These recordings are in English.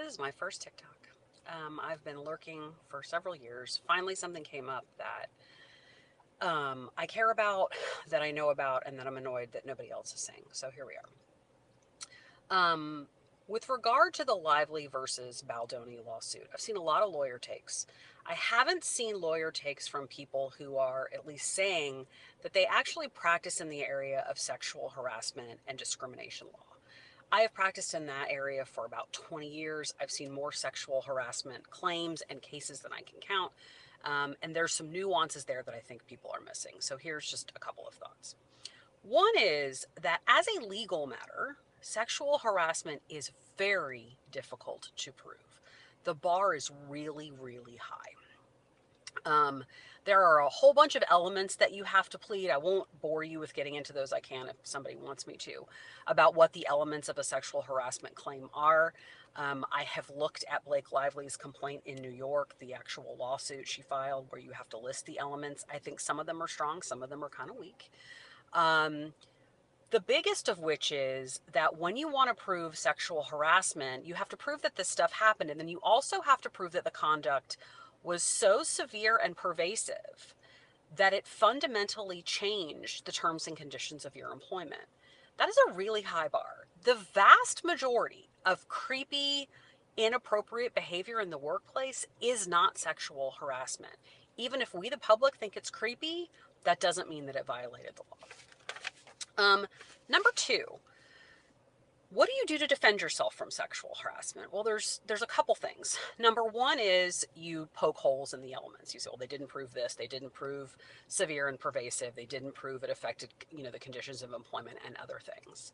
This is my first TikTok. I've been lurking for several years. Finally, something came up that I care about, that I know about, and that I'm annoyed that nobody else is saying. So here we are. With regard to the Lively versus Baldoni lawsuit, I've seen a lot of lawyer takes. I haven't seen lawyer takes from people who are at least saying that they actually practice in the area of sexual harassment and discrimination law. I have practiced in that area for about 20 years. I've seen more sexual harassment claims and cases than I can count. And there's some nuances there that I think people are missing. So here's just a couple of thoughts. One is that as a legal matter, sexual harassment is very difficult to prove. The bar is really, really high. There are a whole bunch of elements that you have to plead. I won't bore you with getting into those. I can if somebody wants me to, about what the elements of a sexual harassment claim are. I have looked at Blake Lively's complaint in New York, the actual lawsuit she filed, where you have to list the elements. I think some of them are strong, some of them are kind of weak. The biggest of which is that when you want to prove sexual harassment, you have to prove that this stuff happened. And then you also have to prove that the conduct was so severe and pervasive that it fundamentally changed the terms and conditions of your employment. That is a really high bar. The vast majority of creepy, inappropriate behavior in the workplace is not sexual harassment. Even if we, the public, think it's creepy, that doesn't mean that it violated the law. Number two, what do you do to defend yourself from sexual harassment? Well, there's a couple things. Number one is you poke holes in the elements. You say, well, they didn't prove this, they didn't prove severe and pervasive, they didn't prove it affected, the conditions of employment and other things.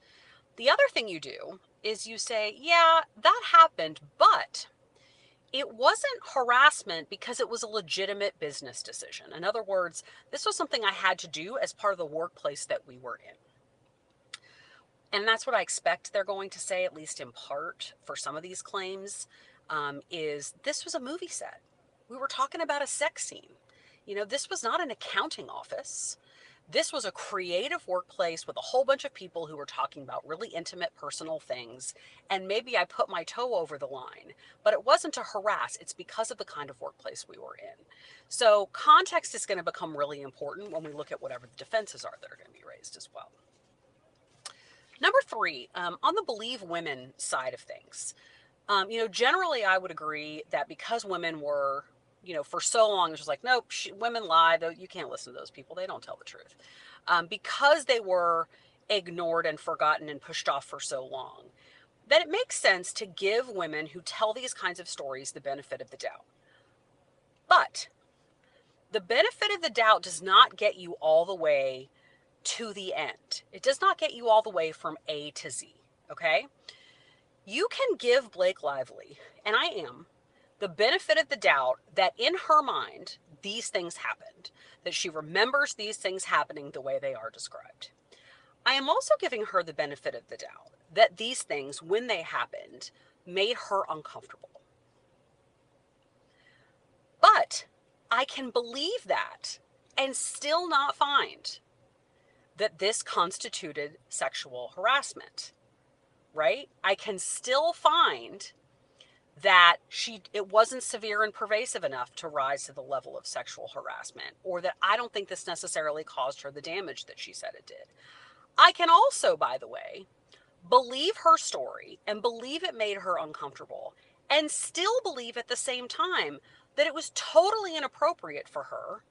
The other thing you do is you say, yeah, that happened, but it wasn't harassment because it was a legitimate business decision. In other words, this was something I had to do as part of the workplace that we were in. And that's what I expect they're going to say, at least in part, for some of these claims, is this was a movie set. We were talking about a sex scene. This was not an accounting office. This was a creative workplace with a whole bunch of people who were talking about really intimate personal things. And maybe I put my toe over the line, but it wasn't to harass. It's because of the kind of workplace we were in. So context is going to become really important when we look at whatever the defenses are that are going to be raised as well. Number three, on the believe women side of things, generally I would agree that because women were, for so long, it was just like, nope, women lie, though you can't listen to those people. They don't tell the truth. Because they were ignored and forgotten and pushed off for so long, that it makes sense to give women who tell these kinds of stories the benefit of the doubt. But the benefit of the doubt does not get you all the way to the end. It does not get you all the way from A to Z, okay? You can give Blake Lively, and I am, the benefit of the doubt that in her mind, these things happened, that she remembers these things happening the way they are described. I am also giving her the benefit of the doubt that these things, when they happened, made her uncomfortable. But I can believe that and still not find that this constituted sexual harassment, right? I can still find that it wasn't severe and pervasive enough to rise to the level of sexual harassment, or that I don't think this necessarily caused her the damage that she said it did. I can also, by the way, believe her story and believe it made her uncomfortable, and still believe at the same time that it was totally inappropriate for her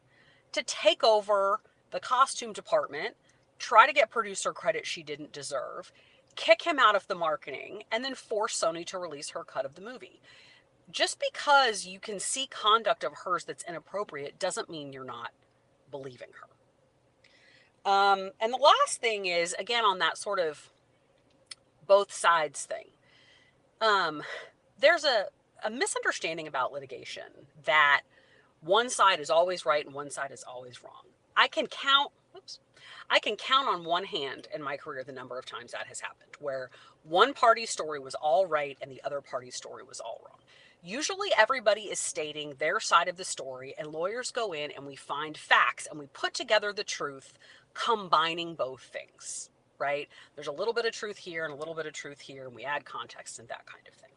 to take over the costume department, try to get producer credit she didn't deserve, kick him out of the marketing, and then force Sony to release her cut of the movie. Just because you can see conduct of hers that's inappropriate doesn't mean you're not believing her. And the last thing is, again, on that sort of both sides thing. There's a misunderstanding about litigation that one side is always right and one side is always wrong. I can count on one hand in my career the number of times that has happened, where one party's story was all right and the other party's story was all wrong. Usually everybody is stating their side of the story, and lawyers go in and we find facts and we put together the truth, combining both things, right? There's a little bit of truth here and a little bit of truth here, and we add context and that kind of thing.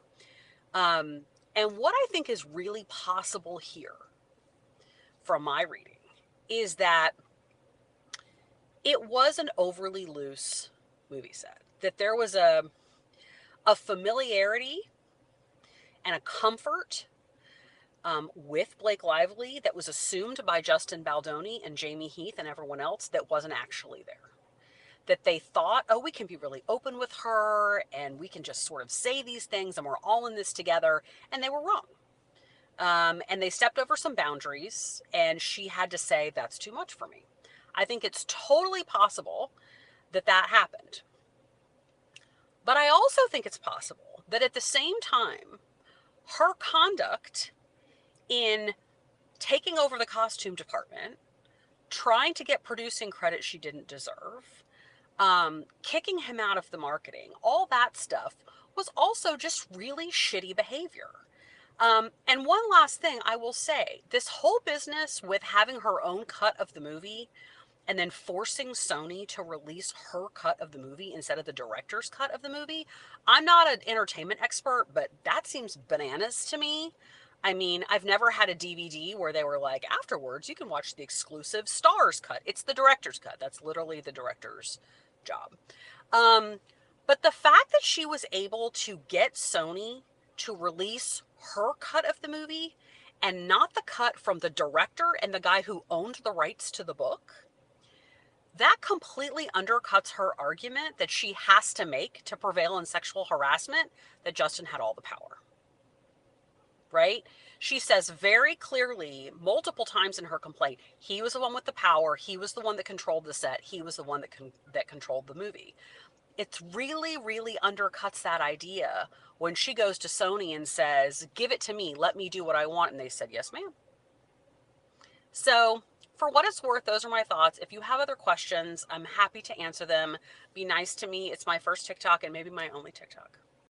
Um, and what I think is really possible here, from my reading, is that it was an overly loose movie set. That there was a familiarity and a comfort with Blake Lively that was assumed by Justin Baldoni and Jamie Heath and everyone else that wasn't actually there. That they thought, oh, we can be really open with her and we can just sort of say these things and we're all in this together. And they were wrong. And they stepped over some boundaries and she had to say, that's too much for me. I think it's totally possible that that happened. But I also think it's possible that at the same time, her conduct in taking over the costume department, trying to get producing credit she didn't deserve, kicking him out of the marketing, all that stuff was also just really shitty behavior. And one last thing I will say, this whole business with having her own cut of the movie and then forcing Sony to release her cut of the movie instead of the director's cut of the movie. I'm not an entertainment expert, but that seems bananas to me. I mean, I've never had a DVD where they were like, afterwards, you can watch the exclusive Stars cut. It's the director's cut. That's literally the director's job. Um, but the fact that she was able to get Sony to release her cut of the movie and not the cut from the director and the guy who owned the rights to the book, that completely undercuts her argument that she has to make to prevail in sexual harassment, that Justin had all the power. Right? She says very clearly, multiple times in her complaint, he was the one with the power. He was the one that controlled the set. He was the one that controlled the movie. It really, really undercuts that idea when she goes to Sony and says, give it to me. Let me do what I want. And they said, yes, ma'am. So, for what it's worth, those are my thoughts. If you have other questions, I'm happy to answer them. Be nice to me. It's my first TikTok and maybe my only TikTok.